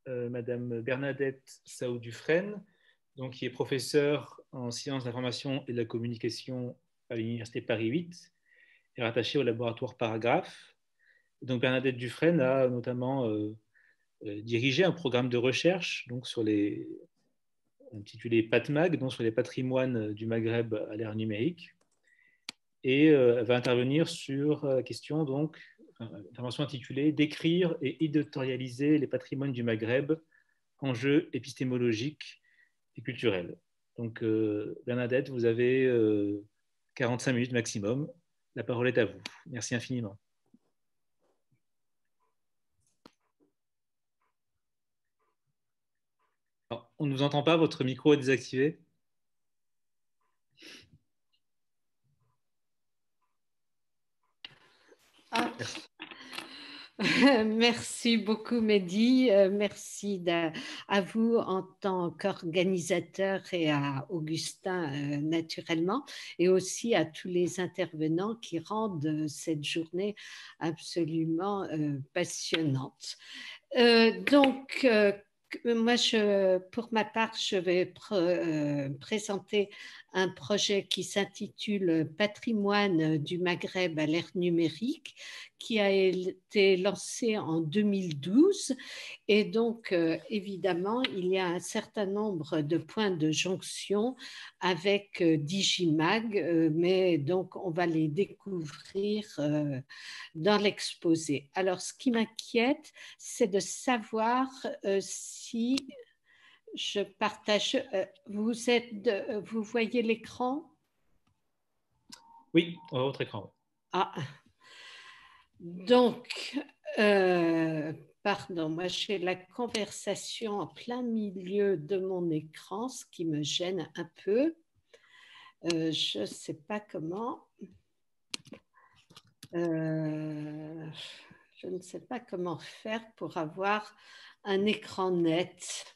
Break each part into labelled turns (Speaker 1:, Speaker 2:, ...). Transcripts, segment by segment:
Speaker 1: Madame Bernadette Saou-Dufresne, donc, qui est professeure en sciences de l'information et de la communication à l'Université Paris 8 et rattachée au laboratoire Paragraphe. Donc, Bernadette Dufresne a notamment dirigé un programme de recherche donc, sur les, intitulé PatMag, donc sur les patrimoines du Maghreb à l'ère numérique. Et elle va intervenir sur la question, donc, intervention intitulée Décrire et éditorialiser les patrimoines du Maghreb, enjeux épistémologiques et culturels. Donc, Bernadette, vous avez 45 minutes maximum. La parole est à vous. Merci infiniment. Alors, on ne vous entend pas, votre micro est désactivé.
Speaker 2: Ah. Merci beaucoup, Mehdi. Merci à vous en tant qu'organisateur et à Augustin, naturellement, et aussi à tous les intervenants qui rendent cette journée absolument passionnante. Donc, moi, pour ma part, je vais présenter un projet qui s'intitule Patrimoine du Maghreb à l'ère numérique, qui a été lancé en 2012. Et donc, évidemment, il y a un certain nombre de points de jonction avec Digimag, mais donc on va les découvrir dans l'exposé. Alors, ce qui m'inquiète, c'est de savoir si je partage. Vous voyez l'écran?
Speaker 1: Oui, à votre écran.
Speaker 2: Ah, donc, pardon, moi j'ai la conversation en plein milieu de mon écran, ce qui me gêne un peu. Je ne sais pas comment. Je ne sais pas comment faire pour avoir un écran net.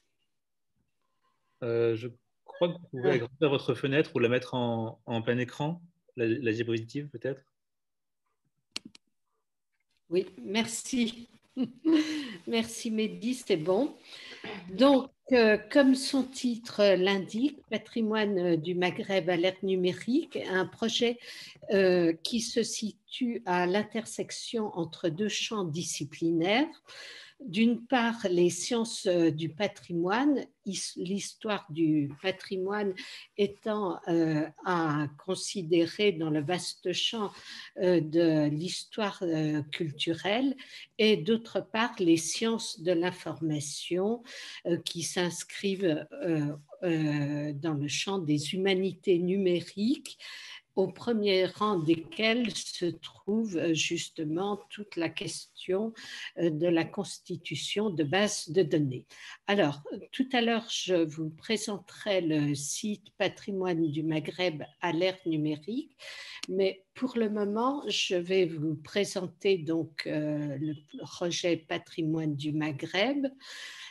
Speaker 1: Je crois que vous pouvez agrandir votre fenêtre ou la mettre en plein écran, la diapositive peut-être.
Speaker 2: Oui, merci. Merci Mehdi, c'est bon. Donc, comme son titre l'indique, Patrimoine du Maghreb à l'ère numérique, un projet qui se situe à l'intersection entre deux champs disciplinaires. D'une part, les sciences du patrimoine, l'histoire du patrimoine étant à considérer dans le vaste champ de l'histoire culturelle, et d'autre part, les sciences de l'information qui s'inscrivent dans le champ des humanités numériques, au premier rang desquels se trouve justement toute la question de la constitution de bases de données. Alors, tout à l'heure, je vous présenterai le site Patrimoine du Maghreb à l'ère numérique, mais pour le moment, je vais vous présenter donc le projet Patrimoine du Maghreb.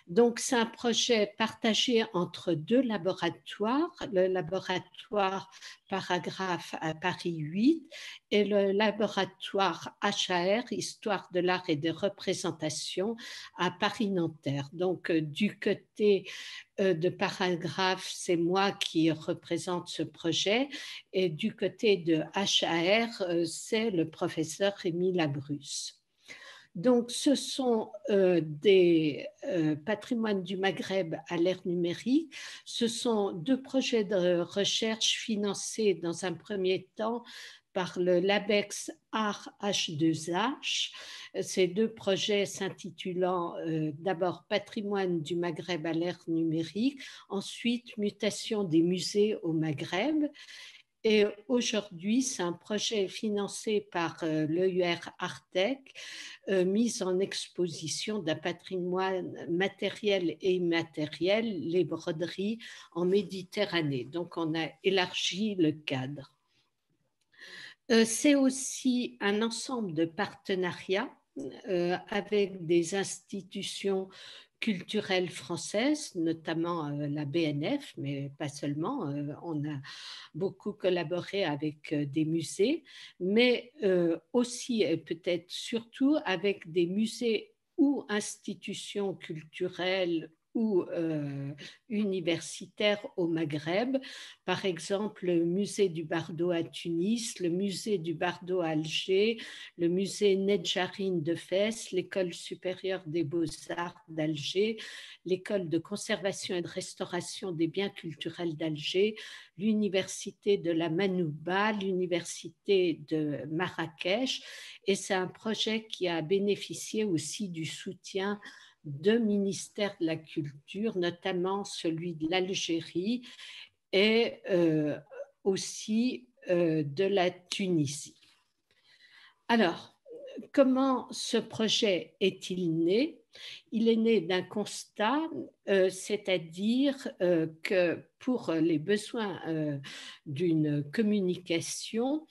Speaker 2: Donc, c'est un projet partagé entre deux laboratoires, le laboratoire Paragraphe à Paris 8 et le laboratoire HAR, Histoire de l'art et des représentations, à Paris-Nanterre. Donc, du côté de Paragraphe, c'est moi qui représente ce projet, et du côté de HAR, c'est le professeur Rémi Labrusse. Donc, ce sont des patrimoines du Maghreb à l'ère numérique. Ce sont deux projets de recherche financés dans un premier temps par le LABEX Art H2H. Ces deux projets s'intitulant d'abord Patrimoine du Maghreb à l'ère numérique, ensuite Mutation des musées au Maghreb. Et aujourd'hui, c'est un projet financé par l'EUR Artec, mise en exposition d'un patrimoine matériel et immatériel, les broderies en Méditerranée. Donc, on a élargi le cadre. C'est aussi un ensemble de partenariats avec des institutions culturelles françaises, notamment la BNF, mais pas seulement. On a beaucoup collaboré avec des musées, mais aussi et peut-être surtout avec des musées ou institutions culturelles ou universitaires au Maghreb. Par exemple, le musée du Bardo à Tunis, le musée du Bardo à Alger, le musée Nedjarine de Fès, l'école supérieure des beaux-arts d'Alger, l'école de conservation et de restauration des biens culturels d'Alger, l'université de la Manouba, l'université de Marrakech. Et c'est un projet qui a bénéficié aussi du soutien de ministères de la Culture, notamment celui de l'Algérie et aussi de la Tunisie. Alors, comment ce projet est-il né? Il est né d'un constat, c'est-à-dire que pour les besoins d'une communication,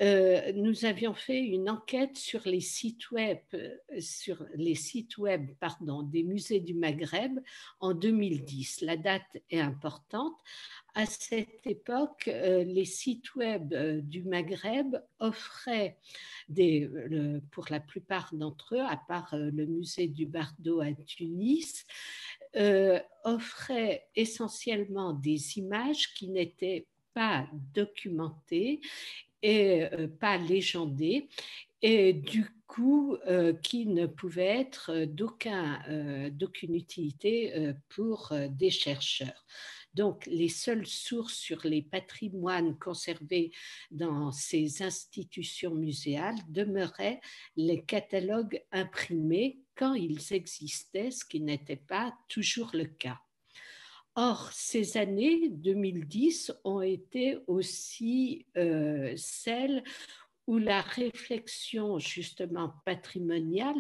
Speaker 2: nous avions fait une enquête sur les sites web, des musées du Maghreb en 2010. La date est importante. À cette époque, les sites web du Maghreb offraient pour la plupart d'entre eux, à part le musée du Bardo à Tunis, offraient essentiellement des images qui n'étaient pas documentées et pas légendées, et du coup qui ne pouvaient être d'aucune utilité pour des chercheurs. Donc, les seules sources sur les patrimoines conservés dans ces institutions muséales demeuraient les catalogues imprimés quand ils existaient, ce qui n'était pas toujours le cas. Or, ces années 2010 ont été aussi celles où la réflexion justement patrimoniale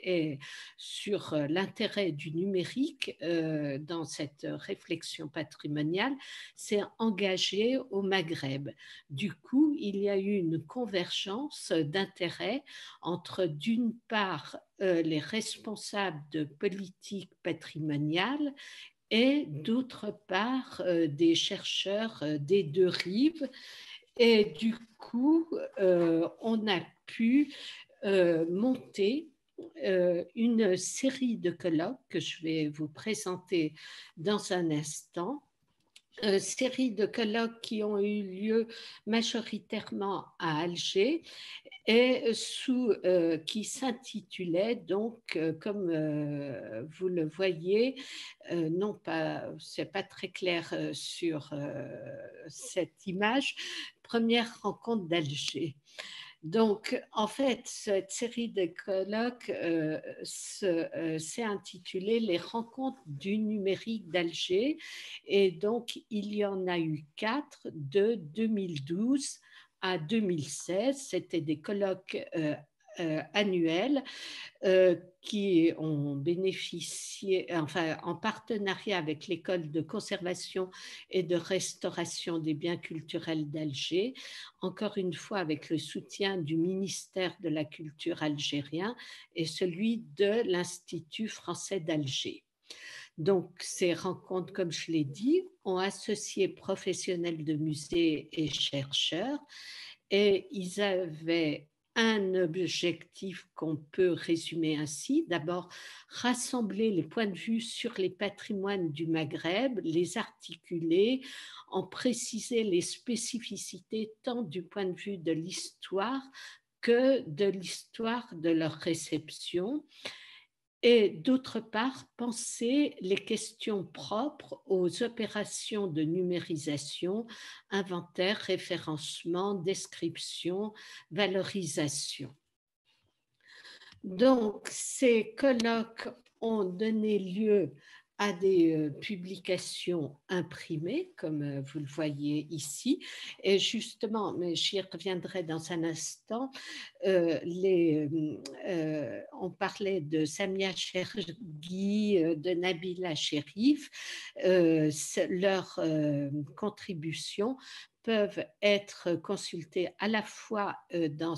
Speaker 2: est sur l'intérêt du numérique dans cette réflexion patrimoniale s'est engagée au Maghreb. Du coup, il y a eu une convergence d'intérêts entre d'une part les responsables de politique patrimoniale et d'autre part des chercheurs des deux rives. Et du coup, on a pu monter une série de colloques que je vais vous présenter dans un instant. Série de colloques qui ont eu lieu majoritairement à Alger et qui s'intitulait donc, comme vous le voyez, non pas, c'est pas très clair sur cette image, première rencontre d'Alger. Donc, en fait, cette série de colloques s'est intitulée Les rencontres du numérique d'Alger. Et donc, il y en a eu 4 de 2012 à 2016. C'était des colloques annuels qui ont bénéficié, enfin, en partenariat avec l'école de conservation et de restauration des biens culturels d'Alger, encore une fois avec le soutien du ministère de la Culture algérien et celui de l'Institut français d'Alger. Donc, ces rencontres, comme je l'ai dit, ont associé professionnels de musées et chercheurs, et ils avaient un objectif qu'on peut résumer ainsi. D'abord, rassembler les points de vue sur les patrimoines du Maghreb, les articuler, en préciser les spécificités tant du point de vue de l'histoire que de l'histoire de leur réception. Et d'autre part, penser les questions propres aux opérations de numérisation, inventaire, référencement, description, valorisation. Donc, ces colloques ont donné lieu à des publications imprimées, comme vous le voyez ici. Et justement, mais j'y reviendrai dans un instant, on parlait de Samia Chergui, de Nabila Cherif, leurs contributions peuvent être consultés à la fois dans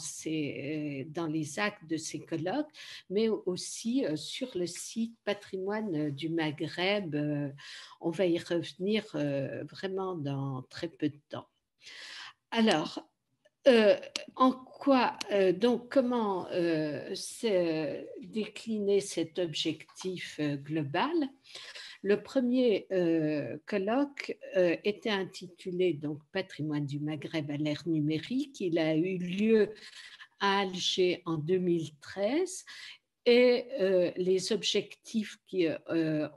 Speaker 2: les actes de ces colloques, mais aussi sur le site Patrimoine du Maghreb. On va y revenir vraiment dans très peu de temps. Alors, En quoi, donc, comment décliner cet objectif global? Le premier colloque était intitulé donc Patrimoine du Maghreb à l'ère numérique. Il a eu lieu à Alger en 2013 et les objectifs qui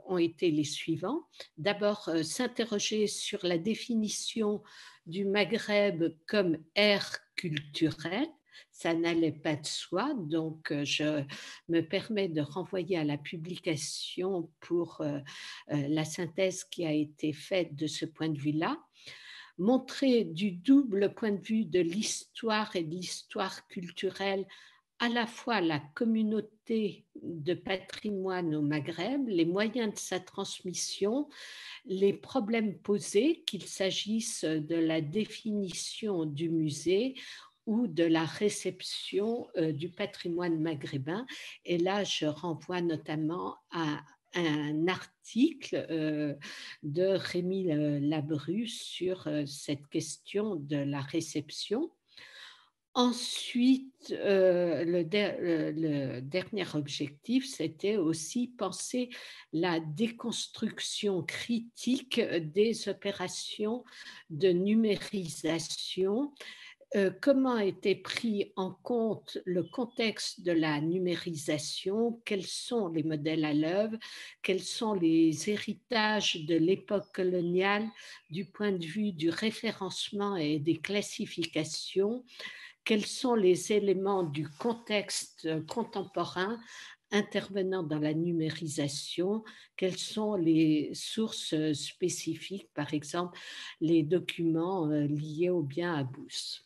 Speaker 2: ont été les suivants. D'abord, s'interroger sur la définition du Maghreb comme ère culturelle. Ça n'allait pas de soi, donc je me permets de renvoyer à la publication pour la synthèse qui a été faite de ce point de vue-là. Montrer du double point de vue de l'histoire et de l'histoire culturelle à la fois la communauté de patrimoine au Maghreb, les moyens de sa transmission, les problèmes posés, qu'il s'agisse de la définition du musée ou de la réception du patrimoine maghrébin. Et là, je renvoie notamment à un article de Rémi Labru sur cette question de la réception. Ensuite, le dernier objectif, c'était aussi penser la déconstruction critique des opérations de numérisation. Comment a été pris en compte le contexte de la numérisation, quels sont les modèles à l'œuvre, quels sont les héritages de l'époque coloniale du point de vue du référencement et des classifications, quels sont les éléments du contexte contemporain intervenant dans la numérisation, quelles sont les sources spécifiques, par exemple les documents liés aux biens à Bous.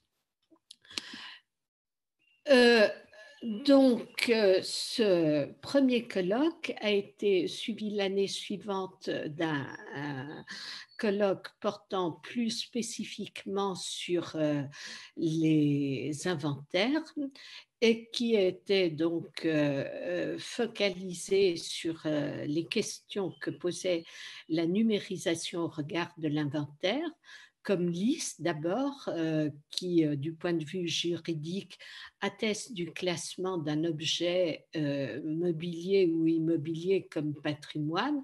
Speaker 2: Donc, ce premier colloque a été suivi l'année suivante d'un colloque portant plus spécifiquement sur les inventaires et qui était donc focalisé sur les questions que posait la numérisation au regard de l'inventaire, comme liste d'abord, qui, du point de vue juridique, atteste du classement d'un objet mobilier ou immobilier comme patrimoine.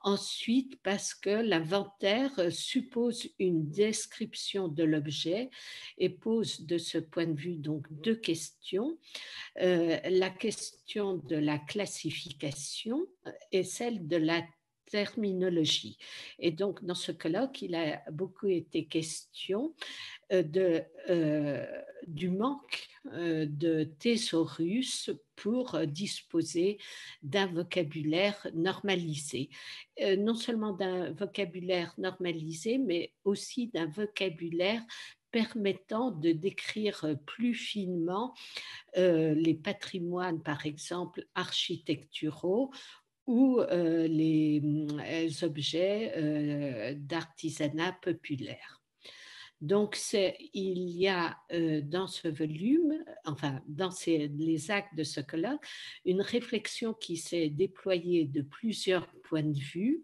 Speaker 2: Ensuite, parce que l'inventaire suppose une description de l'objet et pose de ce point de vue donc deux questions. La question de la classification et celle de la terminologie. Et donc, dans ce colloque, il a beaucoup été question du manque de thésaurus pour disposer d'un vocabulaire normalisé. Non seulement d'un vocabulaire normalisé, mais aussi d'un vocabulaire permettant de décrire plus finement les patrimoines, par exemple, architecturaux ou les objets d'artisanat populaire. Donc, il y a dans ce volume, enfin, dans les actes de ce colloque, une réflexion qui s'est déployée de plusieurs points de vue,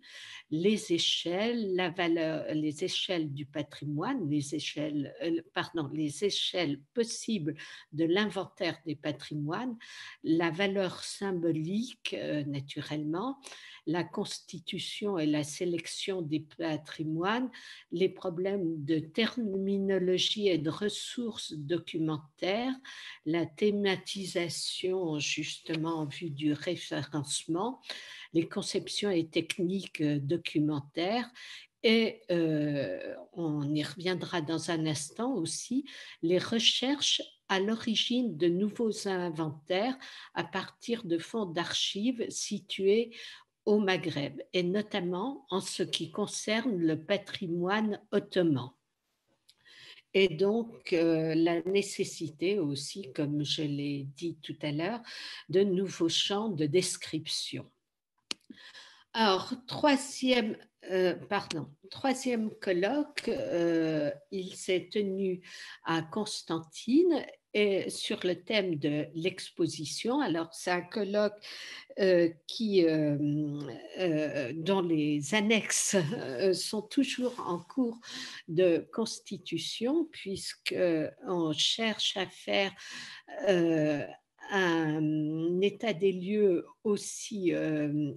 Speaker 2: les échelles, la valeur, les échelles du patrimoine, les échelles possibles de l'inventaire des patrimoines, la valeur symbolique, naturellement, la constitution et la sélection des patrimoines, les problèmes de terminologie et de ressources documentaires, la thématisation justement en vue du référencement, les conceptions et techniques documentaires et on y reviendra dans un instant aussi, les recherches à l'origine de nouveaux inventaires à partir de fonds d'archives situés au Maghreb, et notamment en ce qui concerne le patrimoine ottoman. Et donc, la nécessité aussi, comme je l'ai dit tout à l'heure, de nouveaux champs de description. Alors, troisième colloque, il s'est tenu à Constantine est sur le thème de l'exposition. Alors, c'est un colloque dont les annexes sont toujours en cours de constitution, puisqu'on cherche à faire un état des lieux aussi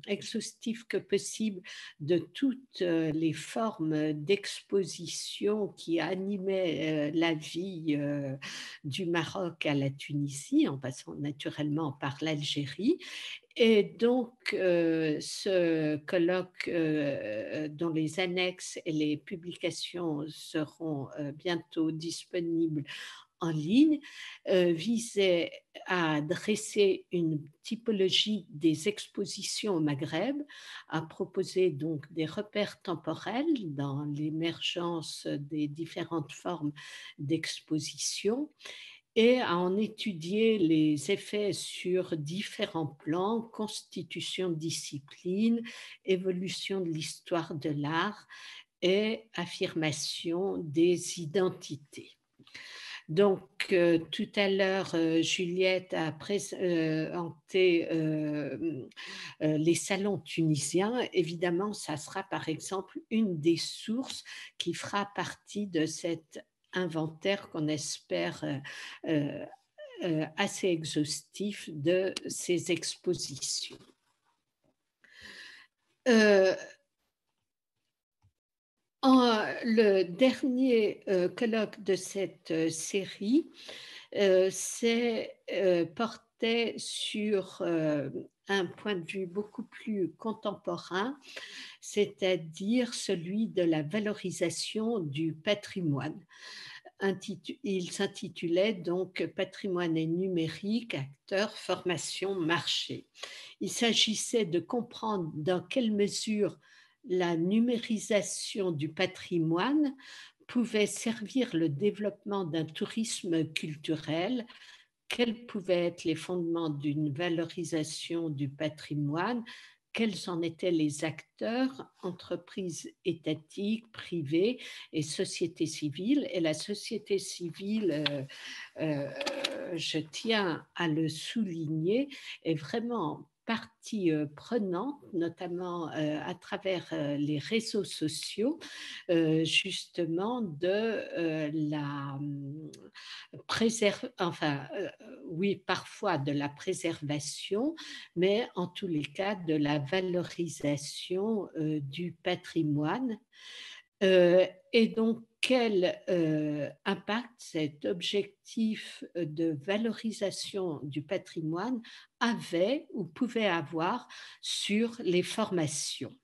Speaker 2: exhaustif que possible de toutes les formes d'exposition qui animaient la vie du Maroc à la Tunisie, en passant naturellement par l'Algérie. Et donc, ce colloque dont les annexes et les publications seront bientôt disponibles en ligne visait à dresser une typologie des expositions au Maghreb, à proposer donc des repères temporels dans l'émergence des différentes formes d'exposition et à en étudier les effets sur différents plans, constitution de discipline, évolution de l'histoire de l'art et affirmation des identités. Donc, tout à l'heure, Juliette a présenté les salons tunisiens. Évidemment, ça sera par exemple une des sources qui fera partie de cet inventaire qu'on espère assez exhaustif de ces expositions. Le dernier colloque de cette série portait sur un point de vue beaucoup plus contemporain, c'est-à-dire celui de la valorisation du patrimoine. Il s'intitulait donc Patrimoine et numérique, acteurs, formation, marché. Il s'agissait de comprendre dans quelle mesure la numérisation du patrimoine pouvait servir le développement d'un tourisme culturel, quels pouvaient être les fondements d'une valorisation du patrimoine, quels en étaient les acteurs, entreprises étatiques, privées et société civile. Et la société civile, je tiens à le souligner, est vraiment partie prenante, notamment à travers les réseaux sociaux, justement de la oui, parfois de la préservation, mais en tous les cas de la valorisation du patrimoine. Et donc, quel impact cet objectif de valorisation du patrimoine avait ou pouvait avoir sur les formations?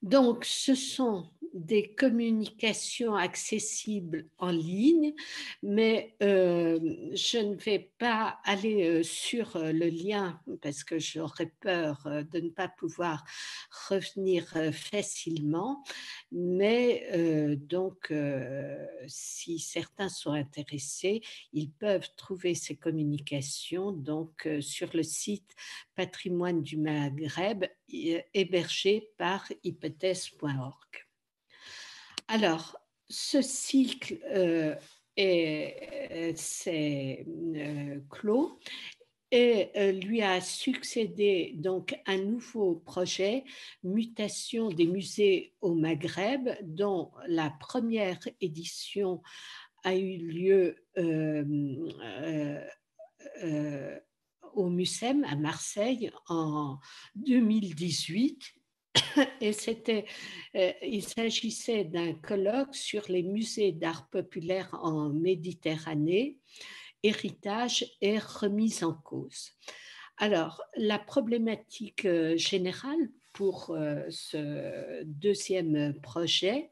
Speaker 2: Donc, ce sont des communications accessibles en ligne, mais je ne vais pas aller sur le lien parce que j'aurais peur de ne pas pouvoir revenir facilement. Mais donc, si certains sont intéressés, ils peuvent trouver ces communications donc sur le site Patrimoine du Maghreb hébergé par hypothèse.org. Alors, ce cycle c'est clos et lui a succédé donc un nouveau projet, Mutation des musées au Maghreb, dont la première édition a eu lieu au MUSEM à Marseille en 2018. Et il s'agissait d'un colloque sur les musées d'art populaire en Méditerranée, héritage et remise en cause. Alors, la problématique générale pour ce deuxième projet,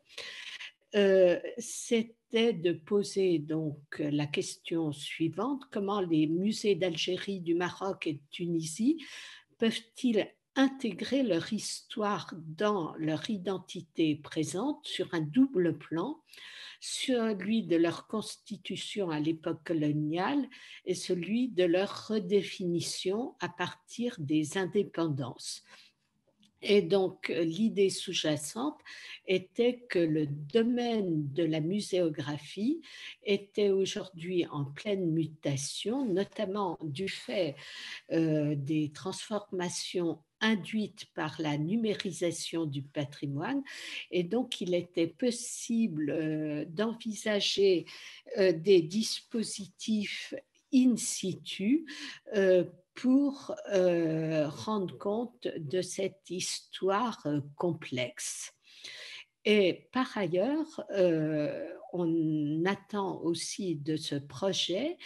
Speaker 2: c'était de poser donc la question suivante: comment les musées d'Algérie, du Maroc et de Tunisie peuvent-ils intégrer leur histoire dans leur identité présente sur un double plan, celui de leur constitution à l'époque coloniale et celui de leur redéfinition à partir des indépendances. Et donc, l'idée sous-jacente était que le domaine de la muséographie était aujourd'hui en pleine mutation, notamment du fait des transformations induites par la numérisation du patrimoine. Et donc, il était possible d'envisager des dispositifs in situ pour rendre compte de cette histoire complexe. Et par ailleurs, on attend aussi de ce projet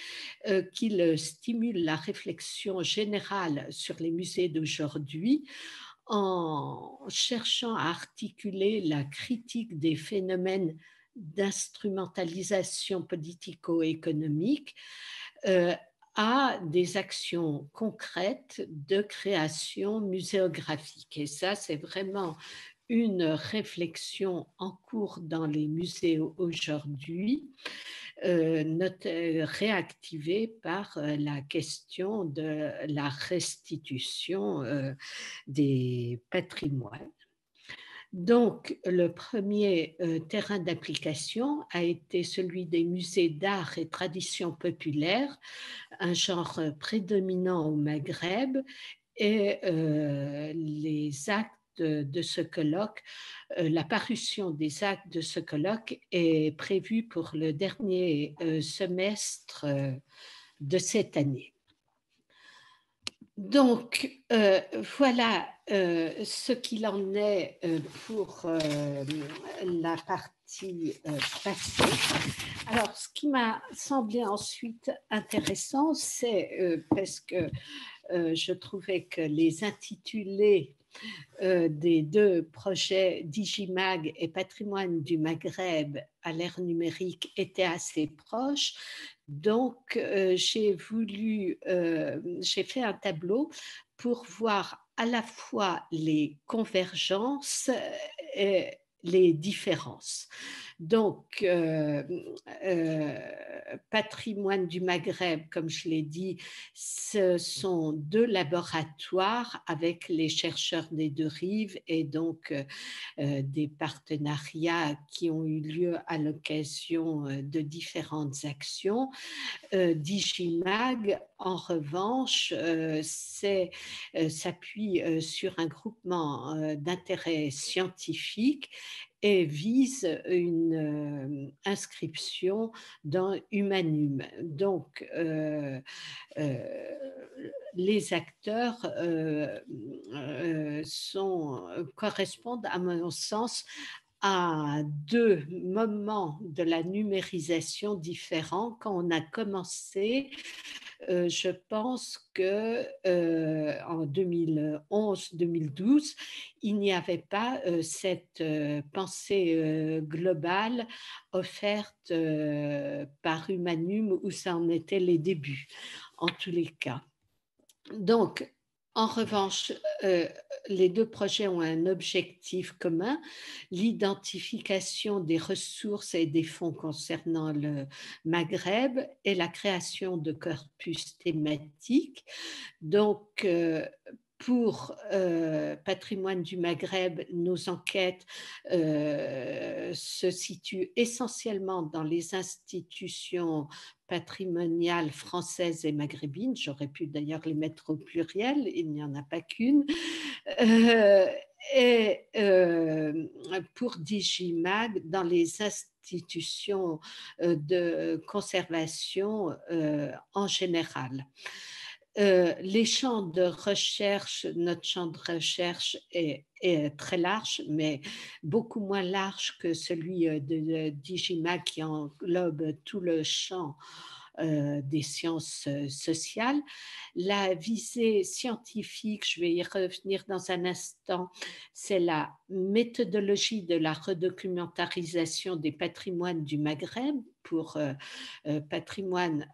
Speaker 2: qu'il stimule la réflexion générale sur les musées d'aujourd'hui en cherchant à articuler la critique des phénomènes d'instrumentalisation politico-économique à des actions concrètes de création muséographique. Et ça, c'est vraiment une réflexion en cours dans les musées aujourd'hui, réactivée par la question de la restitution des patrimoines. Donc, le premier terrain d'application a été celui des musées d'art et traditions populaires, un genre prédominant au Maghreb, et les actes de ce colloque, la parution des actes de ce colloque est prévue pour le dernier semestre de cette année. Donc, voilà ce qu'il en est pour la partie passée. Alors, ce qui m'a semblé ensuite intéressant, c'est parce que je trouvais que les intitulés des deux projets Digimag et Patrimoine du Maghreb à l'ère numérique étaient assez proches. Donc, j'ai fait un tableau pour voir à la fois les convergences et les différences. Donc, Patrimoine du Maghreb, comme je l'ai dit, ce sont deux laboratoires avec les chercheurs des deux rives et donc des partenariats qui ont eu lieu à l'occasion de différentes actions. Digimag, en revanche, s'appuie sur un groupement d'intérêt scientifique et vise une inscription dans Humanum. Donc, les acteurs correspondent, à mon sens, à deux moments de la numérisation différents. Quand on a commencé, je pense que en 2011-2012, il n'y avait pas cette pensée globale offerte par Humanum où ça en était les débuts, en tous les cas. Donc, en revanche, les deux projets ont un objectif commun, l'identification des ressources et des fonds concernant le Maghreb et la création de corpus thématiques. Donc, pour Patrimoine du Maghreb, nos enquêtes se situent essentiellement dans les institutions patrimoniales françaises et maghrébines. J'aurais pu d'ailleurs les mettre au pluriel, il n'y en a pas qu'une. Et pour Digimag, dans les institutions de conservation en général. Les champs de recherche, notre champ de recherche est très large, mais beaucoup moins large que celui de Digimag qui englobe tout le champ des sciences sociales. La visée scientifique, je vais y revenir dans un instant, c'est la méthodologie de la redocumentarisation des patrimoines du Maghreb, pour patrimoine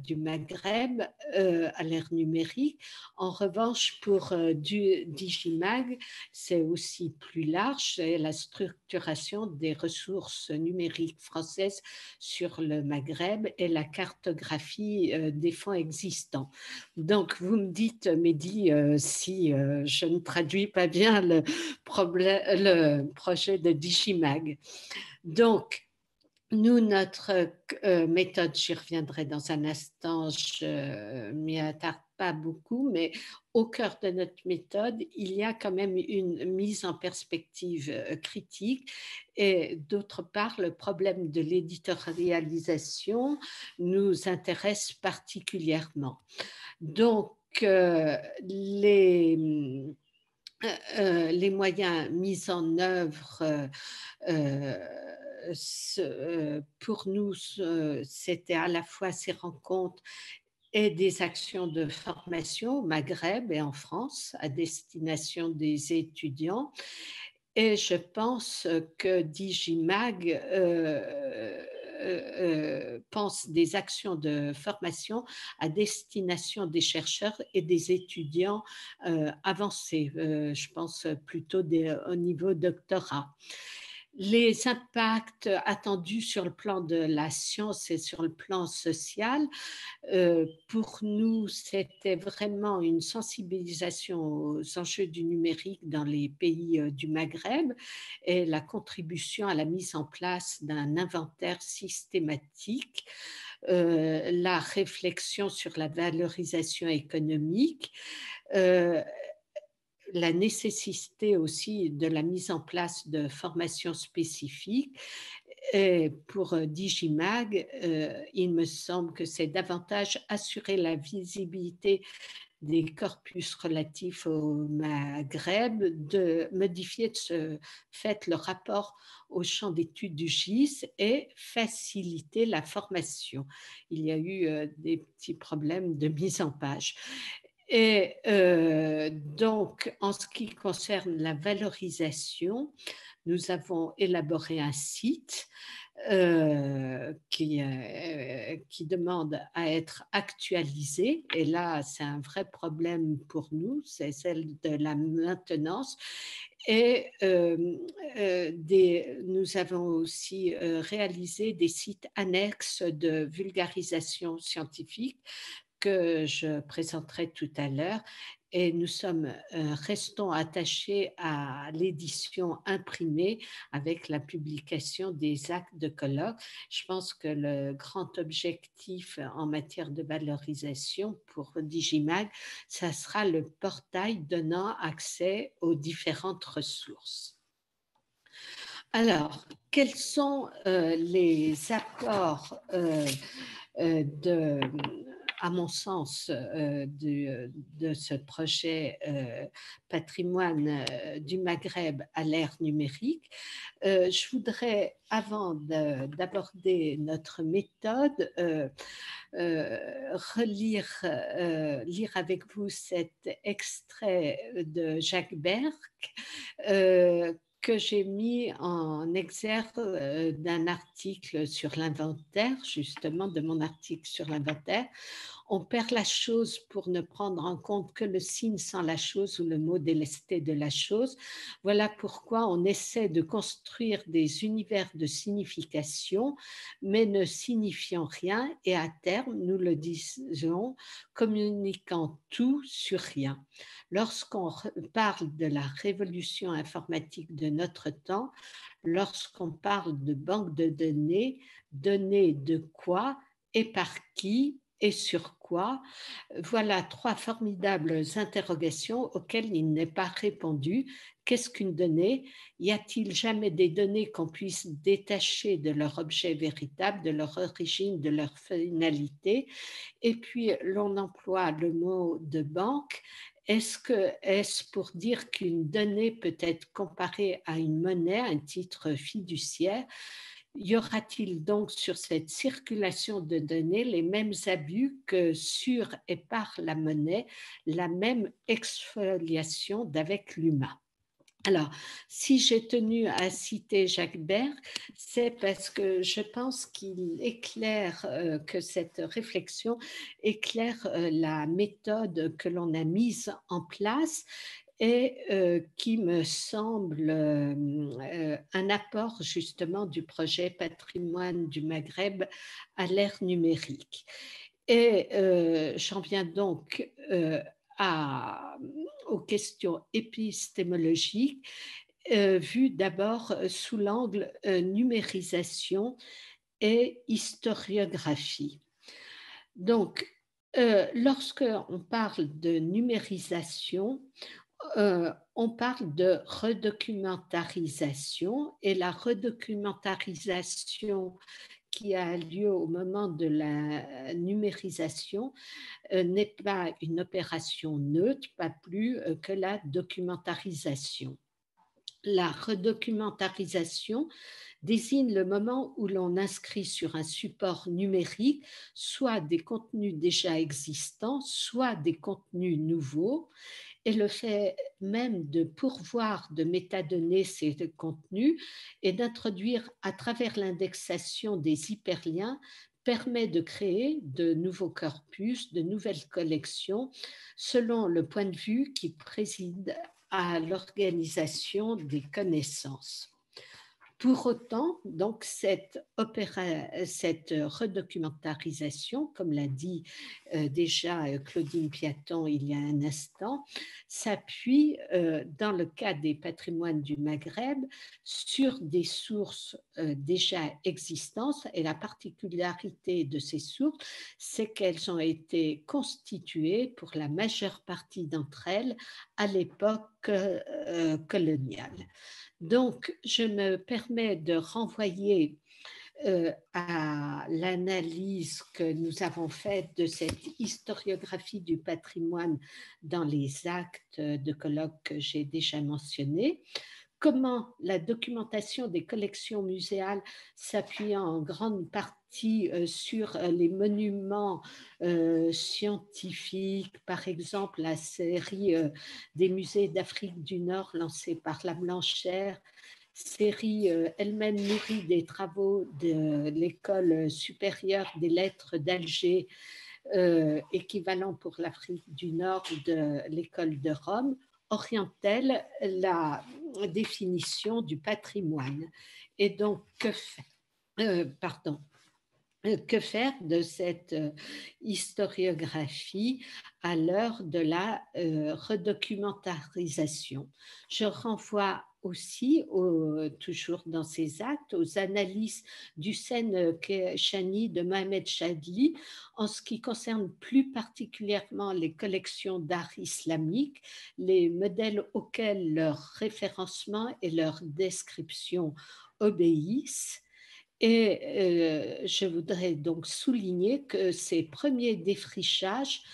Speaker 2: du Maghreb à l'ère numérique. En revanche, pour du Digimag, c'est aussi plus large, c'est la structuration des ressources numériques françaises sur le Maghreb et la cartographie des fonds existants. Donc, vous me dites, Mehdi, si je ne traduis pas bien le projet de Digimag. Donc, nous, notre méthode, j'y reviendrai dans un instant, je ne m'y attarde pas beaucoup, mais au cœur de notre méthode, il y a quand même une mise en perspective critique et d'autre part, le problème de l'éditorialisation nous intéresse particulièrement. Donc, les moyens mis en œuvre pour nous, c'était à la fois ces rencontres et des actions de formation au Maghreb et en France à destination des étudiants. Et je pense que Digimag pense des actions de formation à destination des chercheurs et des étudiants avancés. Je pense plutôt au niveau doctorat. Les impacts attendus sur le plan de la science et sur le plan social, pour nous, c'était vraiment une sensibilisation aux enjeux du numérique dans les pays du Maghreb et la contribution à la mise en place d'un inventaire systématique, la réflexion sur la valorisation économique, la nécessité aussi de la mise en place de formations spécifiques. Et pour Digimag, il me semble que c'est davantage assurer la visibilité des corpus relatifs au Maghreb, de modifier de ce fait le rapport au champ d'études du GIS et faciliter la formation. Il y a eu des petits problèmes de mise en page. Et donc, en ce qui concerne la valorisation, nous avons élaboré un site qui demande à être actualisé. Et là, c'est un vrai problème pour nous, c'est celle de la maintenance. Et nous avons aussi réalisé des sites annexes de vulgarisation scientifique que je présenterai tout à l'heure. Et nous restons attachés à l'édition imprimée avec la publication des actes de colloque. Je pense que le grand objectif en matière de valorisation pour Digimag, ça sera le portail donnant accès aux différentes ressources. Alors, quels sont les apports à mon sens, de ce projet patrimoine du Maghreb à l'ère numérique. Je voudrais, avant d'aborder notre méthode, lire avec vous cet extrait de Jacques Berck que j'ai mis en exergue d'un article sur l'inventaire, justement de mon article sur l'inventaire. On perd la chose pour ne prendre en compte que le signe sans la chose ou le mot délesté de la chose. Voilà pourquoi on essaie de construire des univers de signification, mais ne signifiant rien et à terme, nous le disons, communiquant tout sur rien. Lorsqu'on parle de la révolution informatique de notre temps, lorsqu'on parle de banque de données, données de quoi et par qui et sur quoi? Voilà trois formidables interrogations auxquelles il n'est pas répondu. Qu'est-ce qu'une donnée? Y a-t-il jamais des données qu'on puisse détacher de leur objet véritable, de leur origine, de leur finalité? Et puis, l'on emploie le mot de banque. Est-ce pour dire qu'une donnée peut être comparée à une monnaie, un titre fiduciaire? Y aura-t-il donc sur cette circulation de données les mêmes abus que sur et par la monnaie, la même exfoliation d'avec l'humain? Alors, si j'ai tenu à citer Jacques Berg, c'est parce que je pense qu'il éclaire, que cette réflexion éclaire la méthode que l'on a mise en place et qui me semble un apport justement du projet Patrimoine du Maghreb à l'ère numérique. Et j'en viens donc à, aux questions épistémologiques, vues d'abord sous l'angle numérisation et historiographie. Donc, lorsque on parle de numérisation, on parle de redocumentarisation, et la redocumentarisation qui a lieu au moment de la numérisation n'est pas une opération neutre, pas plus que la documentarisation. La redocumentarisation désigne le moment où l'on inscrit sur un support numérique soit des contenus déjà existants, soit des contenus nouveaux, et le fait même de pourvoir de métadonnées ces contenus et d'introduire à travers l'indexation des hyperliens permet de créer de nouveaux corpus, de nouvelles collections, selon le point de vue qui préside à l'organisation des connaissances. Pour autant, donc, cette redocumentarisation, comme l'a dit déjà Claudine Piaton il y a un instant, s'appuie, dans le cas des patrimoines du Maghreb, sur des sources déjà existantes, et la particularité de ces sources, c'est qu'elles ont été constituées, pour la majeure partie d'entre elles, à l'époque coloniale. Donc, je me permets de renvoyer à l'analyse que nous avons faite de cette historiographie du patrimoine dans les actes de colloque que j'ai déjà mentionnés. Comment la documentation des collections muséales, s'appuyant en grande partie sur les monuments scientifiques, par exemple la série des musées d'Afrique du Nord lancée par la Blanchère, série elle-même nourrie des travaux de l'École supérieure des lettres d'Alger, équivalent pour l'Afrique du Nord de l'École de Rome, oriente-t-elle la définition du patrimoine? Et donc, que faire de cette historiographie à l'heure de la redocumentarisation? Je renvoie aussi, toujours dans ces actes, aux analyses d'Hussein Keshani de Mohamed Chadli en ce qui concerne plus particulièrement les collections d'art islamique, les modèles auxquels leur référencement et leur description obéissent. Et je voudrais donc souligner que ces premiers défrichages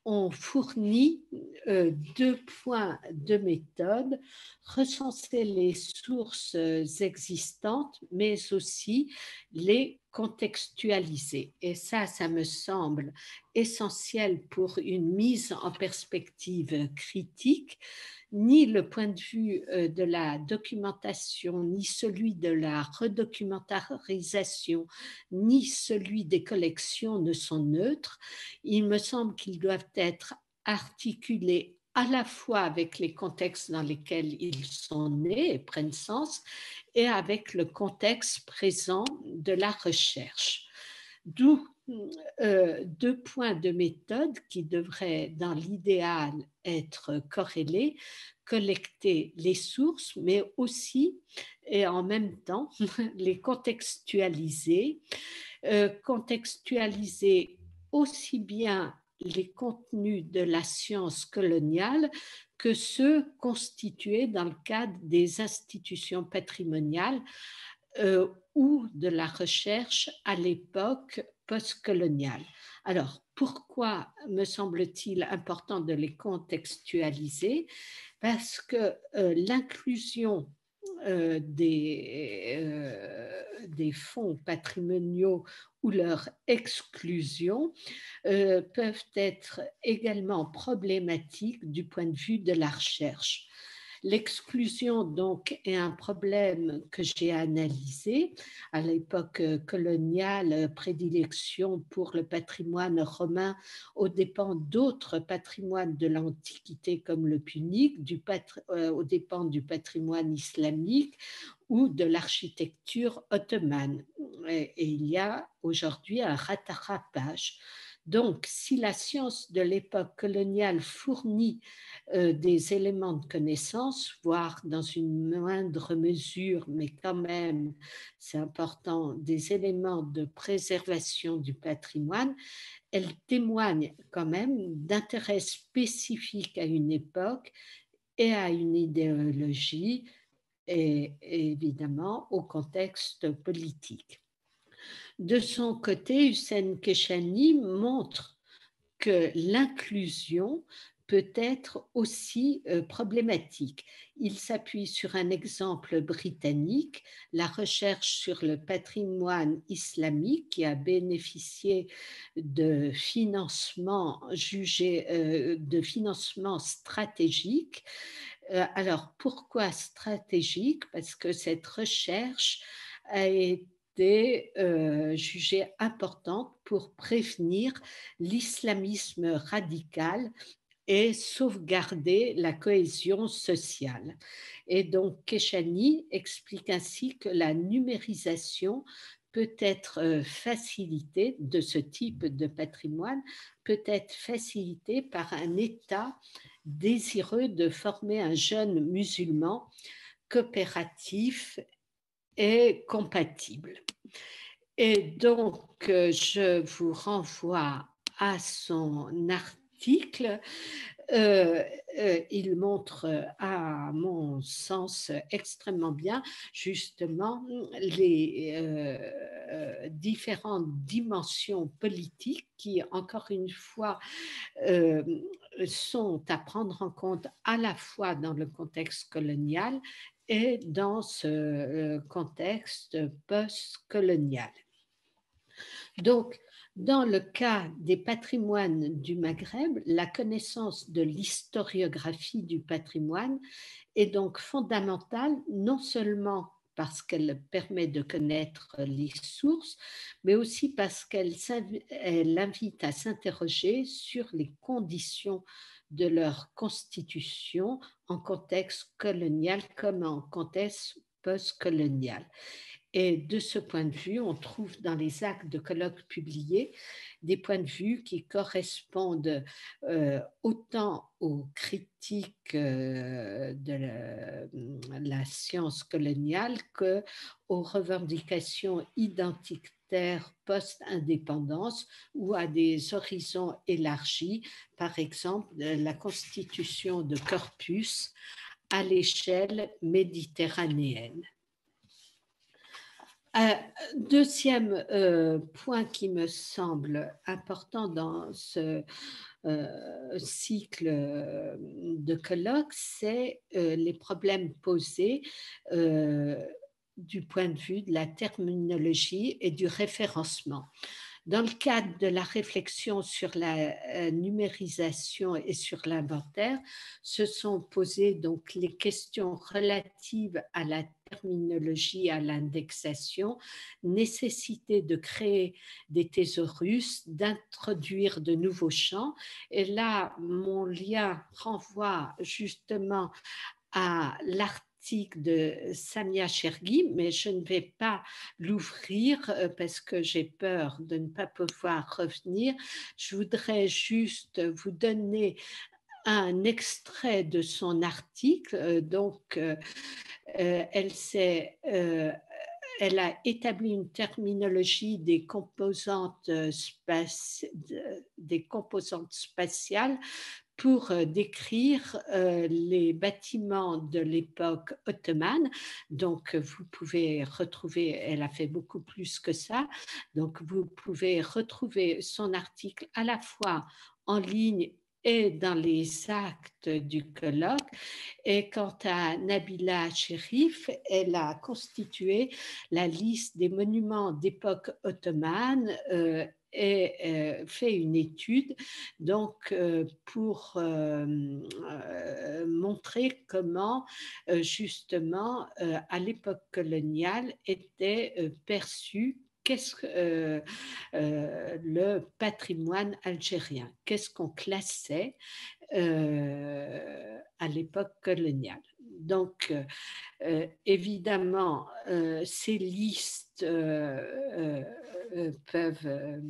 Speaker 2: ont fourni 2 points de méthode: recenser les sources existantes, mais aussi les contextualiser. Et ça me semble essentiel pour une mise en perspective critique. Ni le point de vue de la documentation, ni celui de la redocumentarisation, ni celui des collections ne sont neutres. Il me semble qu'ils doivent être articulés à la fois avec les contextes dans lesquels ils sont nés et prennent sens, et avec le contexte présent de la recherche. D'où 2 points de méthode qui devraient, dans l'idéal, être corrélés: collecter les sources, mais aussi, et en même temps, les contextualiser, contextualiser aussi bien les contenus de la science coloniale que ceux constitués dans le cadre des institutions patrimoniales ou de la recherche à l'époque postcoloniale. Alors, pourquoi me semble-t-il important de les contextualiser? Parce que l'inclusion des fonds patrimoniaux ou leur exclusion peuvent être également problématiques du point de vue de la recherche. L'exclusion, donc, est un problème que j'ai analysé. À l'époque coloniale, prédilection pour le patrimoine romain aux dépens d'autres patrimoines de l'Antiquité comme le punique, aux dépens du patrimoine islamique ou de l'architecture ottomane. Et il y a aujourd'hui un rattrapage. Donc, si la science de l'époque coloniale fournit des éléments de connaissance, voire dans une moindre mesure, mais quand même, c'est important, des éléments de préservation du patrimoine, elle témoigne quand même d'intérêt spécifique à une époque et à une idéologie et évidemment au contexte politique. De son côté, Hussein Keshani montre que l'inclusion peut être aussi problématique. Il s'appuie sur un exemple britannique, la recherche sur le patrimoine islamique qui a bénéficié de financement stratégique. Alors, pourquoi stratégique? Parce que cette recherche a été jugée importante pour prévenir l'islamisme radical et sauvegarder la cohésion sociale. Et donc, Keshani explique ainsi que la numérisation peut être facilitée de ce type de patrimoine, peut être facilitée par un État désireux de former un jeune musulman coopératif et compatible. Et donc, je vous renvoie à son article. Il montre, à mon sens, extrêmement bien, justement, les différentes dimensions politiques qui, encore une fois, sont à prendre en compte à la fois dans le contexte colonial et dans ce contexte post-colonial. Donc, dans le cas des patrimoines du Maghreb, la connaissance de l'historiographie du patrimoine est donc fondamentale, non seulement parce qu'elle permet de connaître les sources, mais aussi parce qu'elle invite à s'interroger sur les conditions de leur constitution en contexte colonial comme en contexte post-colonial. Et de ce point de vue, on trouve dans les actes de colloques publiés des points de vue qui correspondent autant aux critiques de la science coloniale qu'aux revendications identitaires post-indépendance ou à des horizons élargis, par exemple la constitution de corpus à l'échelle méditerranéenne. Deuxième point qui me semble important dans ce cycle de colloques, c'est les problèmes posés du point de vue de la terminologie et du référencement. Dans le cadre de la réflexion sur la numérisation et sur l'inventaire, se sont posées donc les questions relatives à la terminologie, à l'indexation, nécessité de créer des thésaurus, d'introduire de nouveaux champs. Et là, mon lien renvoie justement à l'article de Samia Chergui, mais je ne vais pas l'ouvrir parce que j'ai peur de ne pas pouvoir revenir. Je voudrais juste vous donner un extrait de son article. Donc, elle a établi une terminologie des composantes spatiales pour décrire les bâtiments de l'époque ottomane. Donc, vous pouvez retrouver, elle a fait beaucoup plus que ça, donc vous pouvez retrouver son article à la fois en ligne et dans les actes du colloque. Et quant à Nabila Cherif, elle a constitué la liste des monuments d'époque ottomane fait une étude donc, pour montrer comment justement à l'époque coloniale était perçu qu'est-ce que le patrimoine algérien, qu'est-ce qu'on classait à l'époque coloniale. Donc, évidemment, ces listes peuvent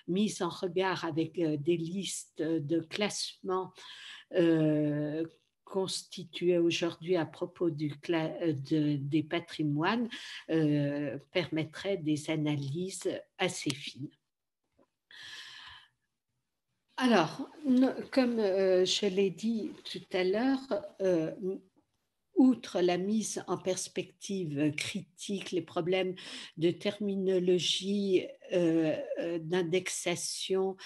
Speaker 2: mises en regard avec des listes de classement constituées aujourd'hui à propos des patrimoines permettraient des analyses assez fines. Alors, comme je l'ai dit tout à l'heure, outre la mise en perspective critique, les problèmes de terminologie, d'indexation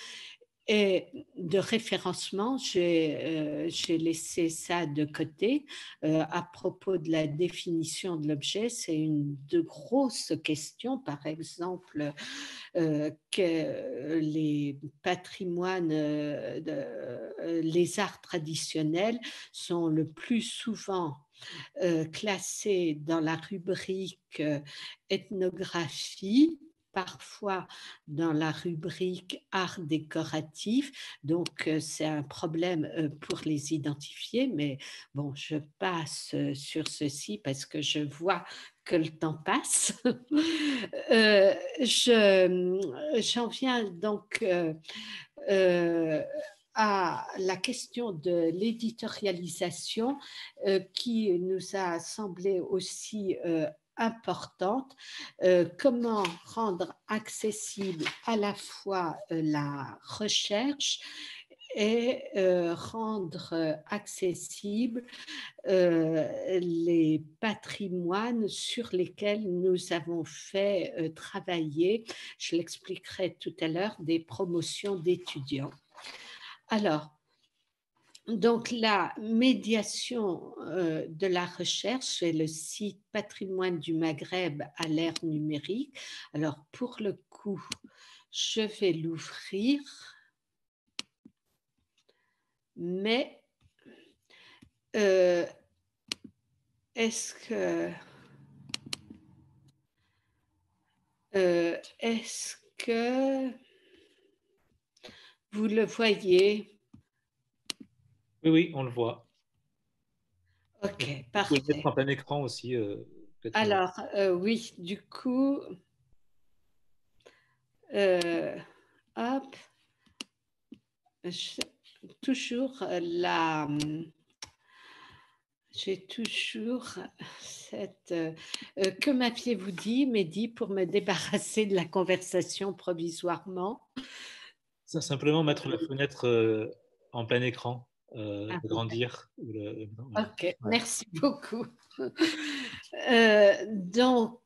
Speaker 2: et de référencement, j'ai laissé ça de côté. À propos de la définition de l'objet, c'est une de grosses questions. Par exemple, que les patrimoines, les arts traditionnels sont le plus souvent classés dans la rubrique ethnographie, parfois dans la rubrique art décoratif. Donc, c'est un problème pour les identifier, mais bon, je passe sur ceci parce que je vois que le temps passe. J'en viens donc à la question de l'éditorialisation qui nous a semblé aussi importante. Comment rendre accessible à la fois la recherche et rendre accessible les patrimoines sur lesquels nous avons fait travailler, je l'expliquerai tout à l'heure, des promotions d'étudiants. Alors, donc la médiation de la recherche, c'est le site Patrimoine du Maghreb à l'ère numérique. Alors, pour le coup, je vais l'ouvrir, mais est-ce que vous le voyez?
Speaker 1: Oui, oui, on le voit.
Speaker 2: Ok,
Speaker 1: Vous pouvez
Speaker 2: parfait.
Speaker 1: le mettre en plein écran aussi.
Speaker 2: Alors, oui, du coup, hop, toujours j'ai toujours cette... que m'aviez-vous dit, Mehdi, pour me débarrasser de la conversation provisoirement?
Speaker 1: Simplement mettre la fenêtre en plein écran,
Speaker 2: Ah,
Speaker 1: agrandir.
Speaker 2: ok,
Speaker 1: Voilà.
Speaker 2: merci beaucoup. Donc,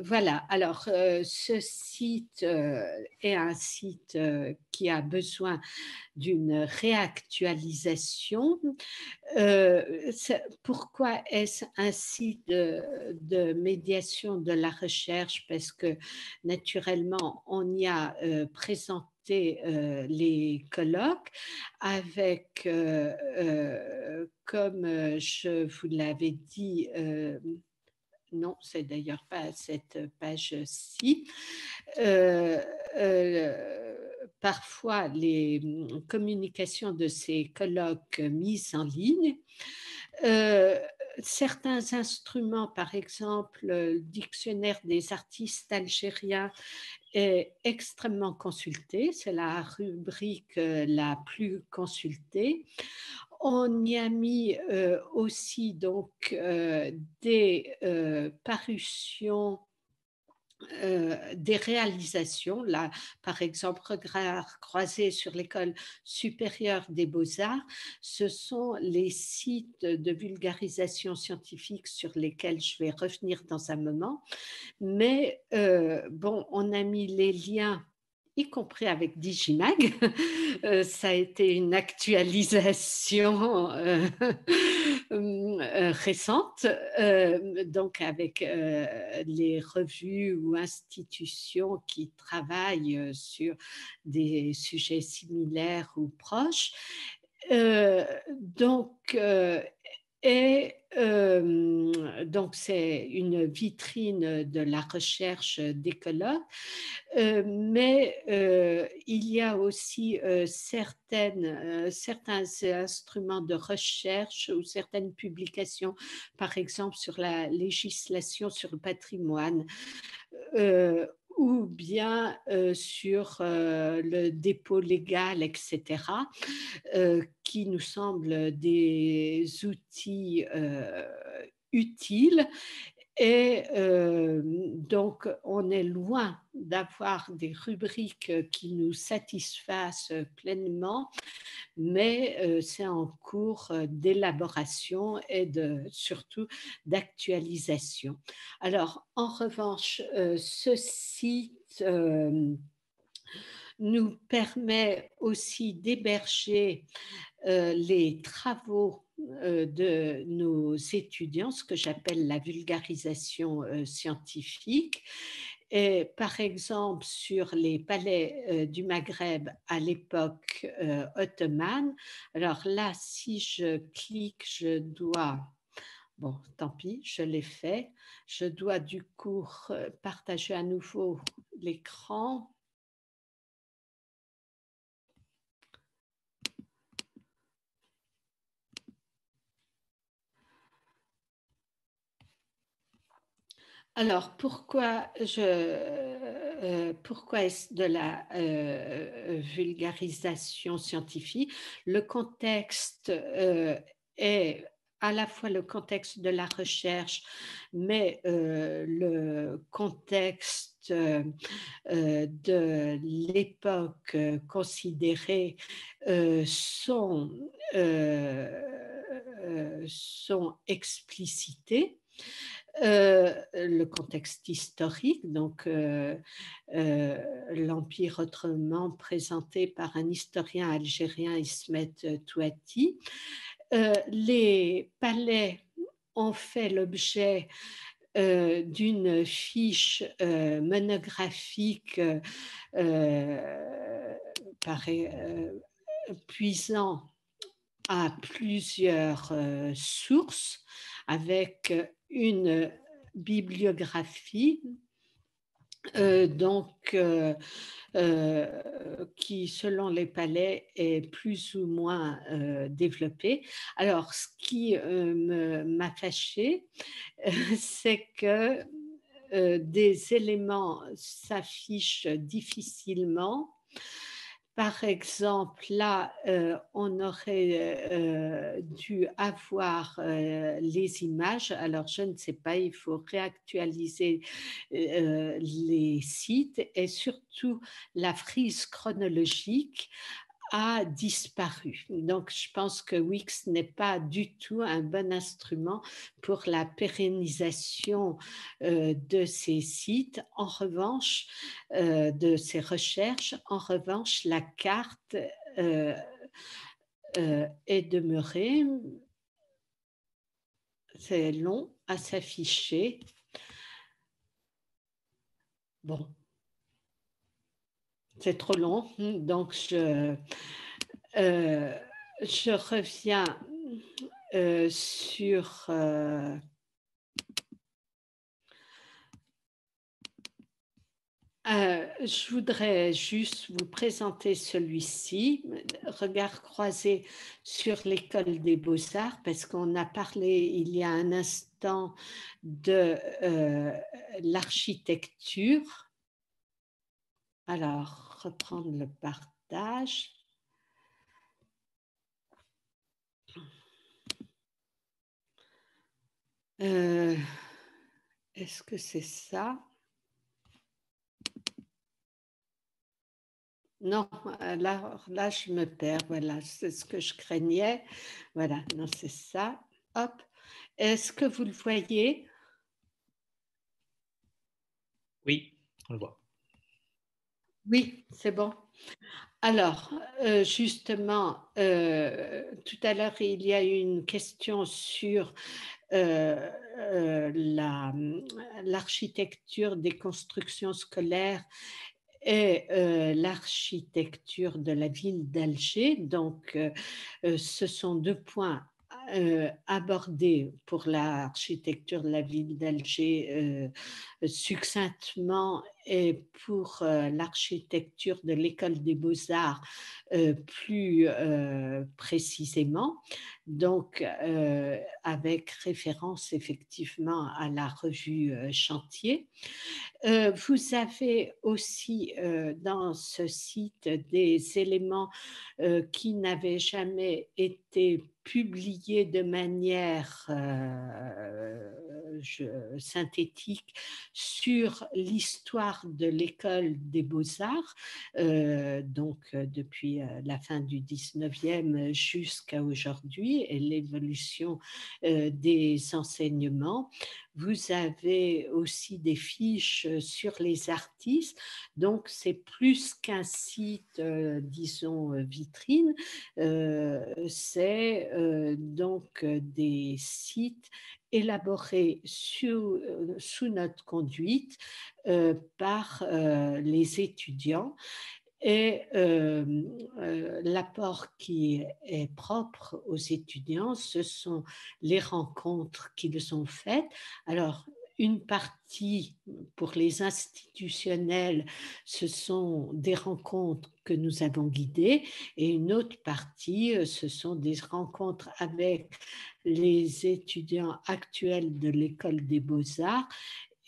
Speaker 2: voilà, alors ce site est un site qui a besoin d'une réactualisation. Pourquoi est-ce un site de médiation de la recherche? Parce que naturellement, on y a présenté les colloques avec, comme je vous l'avais dit, non, c'est d'ailleurs pas cette page-ci. Parfois, les communications de ces colloques mises en ligne. Certains instruments, par exemple, le dictionnaire des artistes algériens est extrêmement consulté, c'est la rubrique la plus consultée. On y a mis aussi donc des parutions, des réalisations, là, par exemple, Regard croisé sur l'École supérieure des beaux-arts, ce sont les sites de vulgarisation scientifique sur lesquels je vais revenir dans un moment. Mais bon, on a mis les liens, y compris avec Digimag. Ça a été une actualisation récentes, donc avec les revues ou institutions qui travaillent sur des sujets similaires ou proches. Donc, c'est une vitrine de la recherche d'écologues, mais il y a aussi certains instruments de recherche ou certaines publications, par exemple sur la législation sur le patrimoine, ou bien sur le dépôt légal, etc., qui nous semblent des outils utiles. Et donc, on est loin d'avoir des rubriques qui nous satisfassent pleinement, mais c'est en cours d'élaboration et surtout d'actualisation. Alors, en revanche, ce site nous permet aussi d'héberger les travaux de nos étudiants, ce que j'appelle la vulgarisation scientifique. Et par exemple, sur les palais du Maghreb à l'époque ottomane, alors là, si je clique, je dois, bon, tant pis, je l'ai fait, je dois du coup partager à nouveau l'écran. Alors, pourquoi est-ce de la vulgarisation scientifique? Le contexte est à la fois le contexte de la recherche, mais le contexte de l'époque considérée sont explicités. Le contexte historique, donc l'Empire ottoman présenté par un historien algérien, Ismet Touati. Les palais ont fait l'objet d'une fiche monographique puisant à plusieurs sources, avec une bibliographie qui, selon les palais, est plus ou moins développée. Alors, ce qui m'a fâchée, c'est que des éléments s'affichent difficilement. Par exemple, là, on aurait dû avoir les images. Alors, je ne sais pas, il faut réactualiser les sites et surtout la frise chronologique a disparu. Donc, je pense que Wix n'est pas du tout un bon instrument pour la pérennisation de ces sites. En revanche, de ces recherches, en revanche, la carte est demeurée. C'est long à s'afficher. Bon. C'est trop long, donc je reviens sur je voudrais juste vous présenter celui-ci, Regard croisé sur l'école des beaux-arts, parce qu'on a parlé il y a un instant de l'architecture. Alors, reprendre le partage. Est-ce que c'est ça? Non, là, je me perds. Voilà, c'est ce que je craignais. Voilà, non, c'est ça. Hop. Est-ce que vous le voyez?
Speaker 1: Oui, on le voit.
Speaker 2: Oui, c'est bon. Alors, justement, tout à l'heure, il y a eu une question sur euh, l'architecture des constructions scolaires et l'architecture de la ville d'Alger. Donc, ce sont deux points abordés pour l'architecture de la ville d'Alger succinctement et pour l'architecture de l'école des beaux-arts plus précisément, donc avec référence effectivement à la revue Chantier. Vous avez aussi dans ce site des éléments qui n'avaient jamais été publiés de manière synthétique sur l'histoire de l'école des beaux-arts, donc depuis la fin du 19e jusqu'à aujourd'hui et l'évolution des enseignements. Vous avez aussi des fiches sur les artistes, donc c'est plus qu'un site, disons, vitrine, c'est donc des sites élaborés sous notre conduite par les étudiants et l'apport qui est propre aux étudiants, ce sont les rencontres qu'ils ont faites. Alors, une partie pour les institutionnels, ce sont des rencontres que nous avons guidées, et une autre partie, ce sont des rencontres avec les étudiants actuels de l'école des beaux-arts.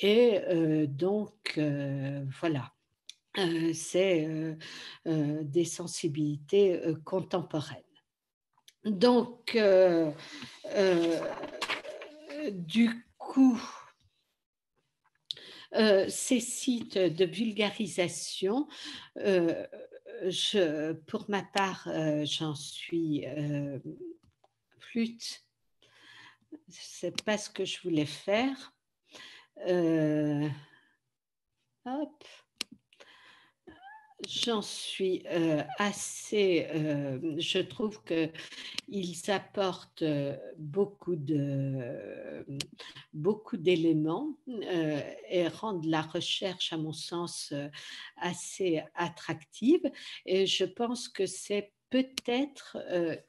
Speaker 2: Et donc, voilà. C'est des sensibilités contemporaines. Donc, du coup, ces sites de vulgarisation, pour ma part, j'en suis flûte. C'est pas ce que je voulais faire. Hop. J'en suis assez. Je trouve qu'ils apportent beaucoup d'éléments et rendent la recherche, à mon sens, assez attractive. Et je pense que c'est peut-être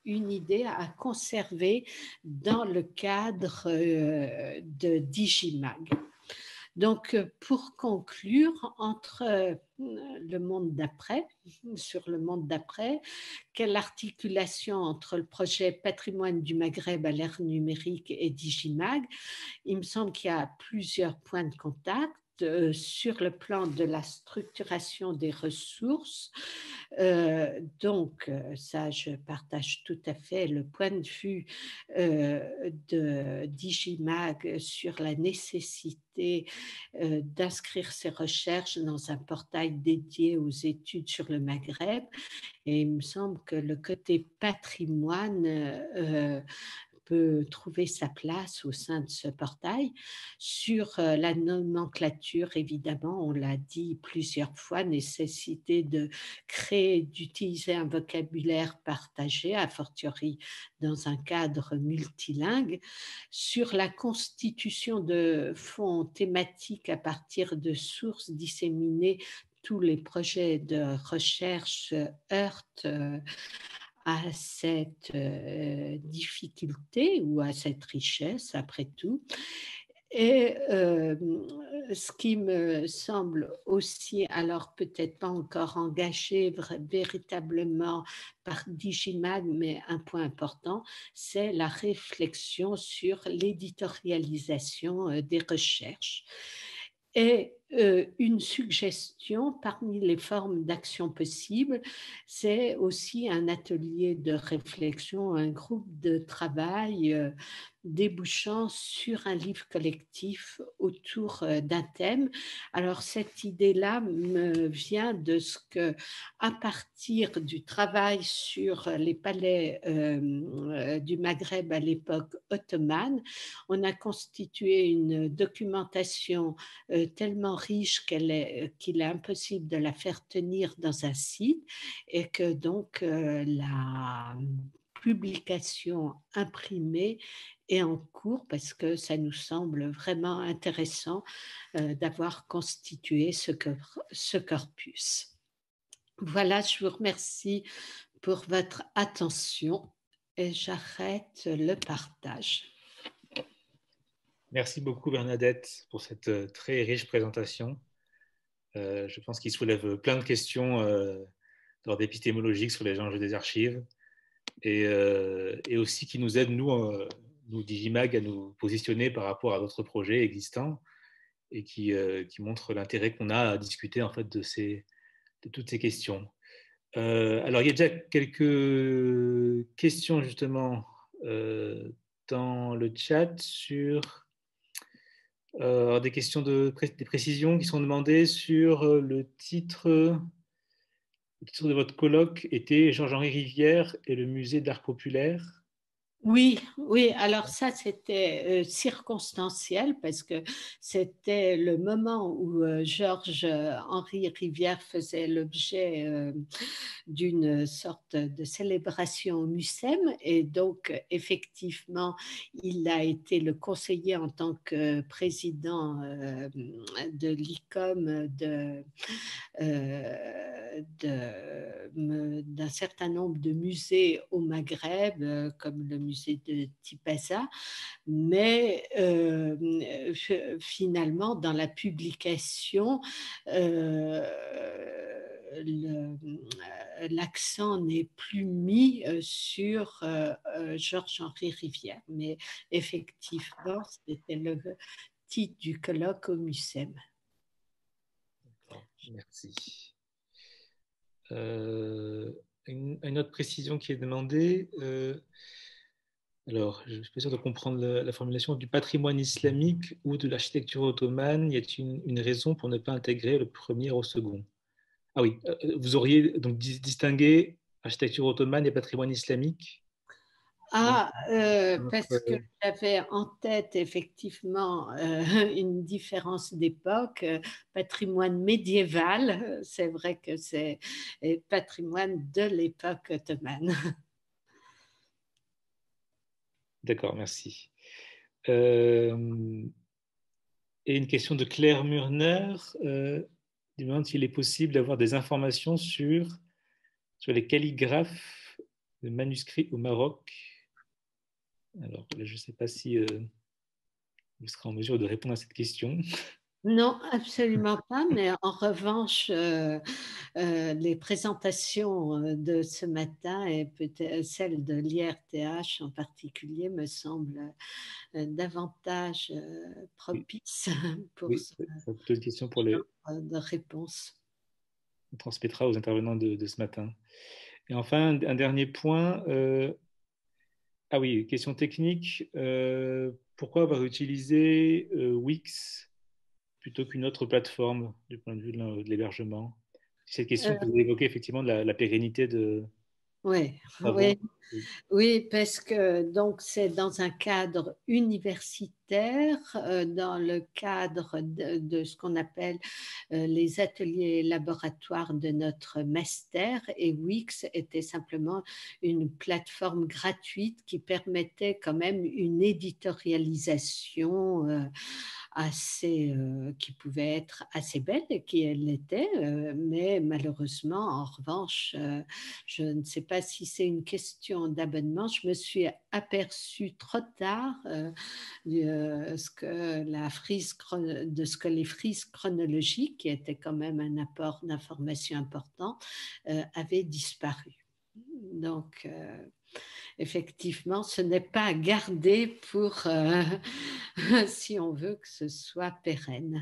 Speaker 2: une idée à conserver dans le cadre de Digimag. Donc, pour conclure, sur le monde d'après, quelle articulation entre le projet Patrimoine du Maghreb à l'ère numérique et Digimag? Il me semble qu'il y a plusieurs points de contact. Sur le plan de la structuration des ressources. Donc, ça, je partage tout à fait le point de vue de Digimag sur la nécessité d'inscrire ses recherches dans un portail dédié aux études sur le Maghreb. Et il me semble que le côté patrimoine peut trouver sa place au sein de ce portail. Sur la nomenclature, évidemment, on l'a dit plusieurs fois, nécessité de créer, d'utiliser un vocabulaire partagé, a fortiori dans un cadre multilingue. Sur la constitution de fonds thématiques à partir de sources disséminées, tous les projets de recherche heurtent à cette difficulté ou à cette richesse, après tout. Et ce qui me semble aussi, alors peut-être pas encore engagé véritablement par Digimag, mais un point important, c'est la réflexion sur l'éditorialisation des recherches. Et une suggestion parmi les formes d'action possibles, c'est aussi un atelier de réflexion, un groupe de travail débouchant sur un livre collectif autour d'un thème. Alors cette idée-là me vient de ce que, à partir du travail sur les palais du Maghreb à l'époque ottomane, on a constitué une documentation tellement riche qu'il est impossible de la faire tenir dans un site et que donc la publication imprimée est en cours parce que ça nous semble vraiment intéressant d'avoir constitué ce corpus. Voilà, je vous remercie pour votre attention et j'arrête le partage.
Speaker 1: Merci beaucoup Bernadette pour cette très riche présentation. Je pense qu'il soulève plein de questions d'ordre épistémologique sur les enjeux des archives et aussi qui nous aide, nous Digimag, à nous positionner par rapport à d'autres projets existants et qui montrent l'intérêt qu'on a à discuter en fait de toutes ces questions. Alors, il y a déjà quelques questions justement dans le chat sur des questions des précisions qui sont demandées sur le titre. Le titre de votre colloque était Georges-Henri Rivière et le musée d'art populaire.
Speaker 2: Oui, oui, alors ça c'était circonstanciel parce que c'était le moment où Georges-Henri Rivière faisait l'objet d'une sorte de célébration au MUSEM et donc effectivement il a été le conseiller en tant que président de l'ICOM d'un certain nombre de musées au Maghreb, comme le musée de Tipaza, mais finalement, dans la publication, l'accent n'est plus mis sur Georges-Henri Rivière, mais effectivement, c'était le titre du colloque au MUSEM.
Speaker 1: Merci. Une autre précision qui est demandée. Alors, je ne suis pas sûr de comprendre la formulation du patrimoine islamique ou de l'architecture ottomane. Y a-t-il une raison pour ne pas intégrer le premier au second? Ah oui, vous auriez donc distingué architecture ottomane et patrimoine islamique?
Speaker 2: Ah, parce que j'avais en tête effectivement une différence d'époque, patrimoine médiéval, c'est vrai que c'est patrimoine de l'époque ottomane.
Speaker 1: D'accord, merci. Et une question de Claire Murner, demande s'il est possible d'avoir des informations sur les calligraphes de manuscrits au Maroc. Alors, je ne sais pas si vous serez en mesure de répondre à cette question.
Speaker 2: Non, absolument pas, mais en revanche, les présentations de ce matin et peut-être celle de l'IRTH en particulier me semblent davantage propices pour
Speaker 1: Oui,
Speaker 2: ce
Speaker 1: c'est plutôt une question pour les.
Speaker 2: genre de réponse.
Speaker 1: On transmettra aux intervenants de ce matin. Et enfin, un dernier point. Ah oui, question technique. Pourquoi avoir utilisé Wix plutôt qu'une autre plateforme du point de vue de l'hébergement? Cette question que vous avez évoquée, effectivement, de la pérennité de
Speaker 2: Oui,
Speaker 1: travaux.
Speaker 2: oui. Oui, parce que donc c'est dans un cadre universitaire, dans le cadre de ce qu'on appelle les ateliers laboratoires de notre master, et Wix était simplement une plateforme gratuite qui permettait quand même une éditorialisation qui pouvait être assez belle et qui elle l'était, mais malheureusement, en revanche, je ne sais pas si c'est une question d'abonnement. Je me suis aperçue trop tard de ce que les frises chronologiques, qui étaient quand même un apport d'information important, avaient disparu. Donc, effectivement, ce n'est pas à garder pour si on veut que ce soit pérenne.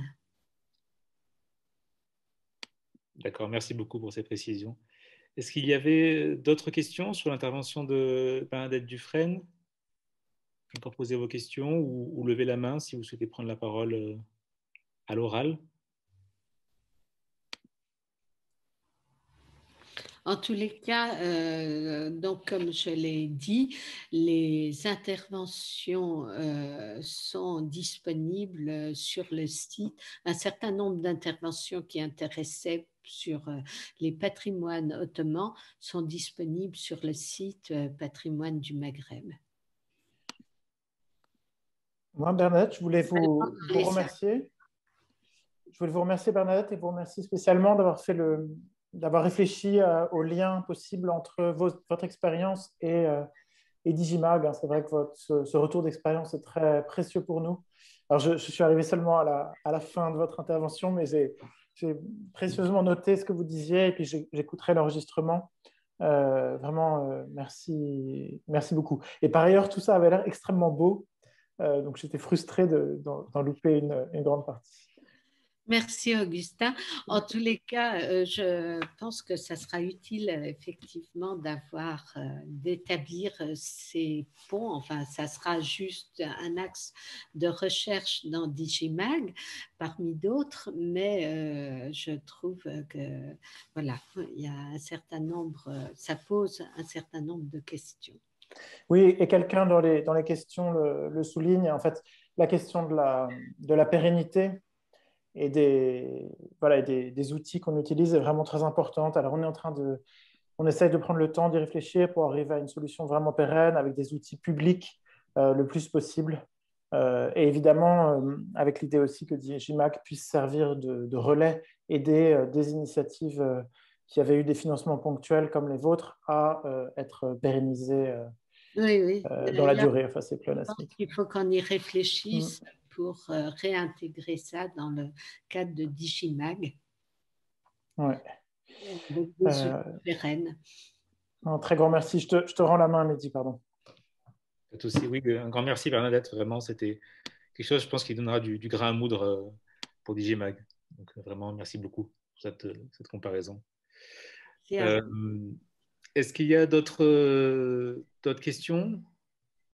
Speaker 1: D'accord, merci beaucoup pour ces précisions. Est-ce qu'il y avait d'autres questions sur l'intervention de Bernadette Dufresne? Encore poser vos questions ou lever la main si vous souhaitez prendre la parole à l'oral.
Speaker 2: En tous les cas, donc comme je l'ai dit, les interventions sont disponibles sur le site. Un certain nombre d'interventions qui intéressaient sur les patrimoines ottomans sont disponibles sur le site Patrimoine du Maghreb.
Speaker 3: Moi, Bernadette, je voulais vous remercier. Je voulais vous remercier, Bernadette, et vous remercier spécialement d'avoir réfléchi au lien possible entre votre expérience et Digimag. C'est vrai que ce retour d'expérience est très précieux pour nous. Alors, je suis arrivé seulement à la fin de votre intervention, mais j'ai précieusement noté ce que vous disiez et puis j'écouterai l'enregistrement. Vraiment, merci beaucoup. Et par ailleurs, tout ça avait l'air extrêmement beau. Donc, j'étais frustré d'en louper une grande partie.
Speaker 2: Merci Augustin. En tous les cas, je pense que ça sera utile effectivement d'établir ces ponts. Enfin, ça sera juste un axe de recherche dans Digimag parmi d'autres, mais je trouve que voilà, il y a un certain nombre, ça pose un certain nombre de questions.
Speaker 3: Oui, et quelqu'un dans les questions le souligne. En fait, la question de la pérennité et des outils qu'on utilise est vraiment très importante. Alors, on essaye de prendre le temps d'y réfléchir pour arriver à une solution vraiment pérenne avec des outils publics le plus possible. Et évidemment, avec l'idée aussi que DigiMac puisse servir de relais, aider des initiatives qui avaient eu des financements ponctuels comme les vôtres à être pérennisées
Speaker 2: Oui.
Speaker 3: dans la durée. Enfin, c'est pléonasmique.
Speaker 2: Il faut qu'on y réfléchisse pour réintégrer ça dans le cadre de Digimag.
Speaker 3: Ouais.
Speaker 2: Avec des outils pérennes.
Speaker 3: Un très grand merci. Je te rends la main, Mehdi, pardon.
Speaker 1: Aussi, oui, un grand merci Bernadette. Vraiment, c'était quelque chose, je pense, qui donnera du grain à moudre pour Digimag. Donc vraiment, merci beaucoup pour cette comparaison. Est-ce qu'il y a d'autres questions?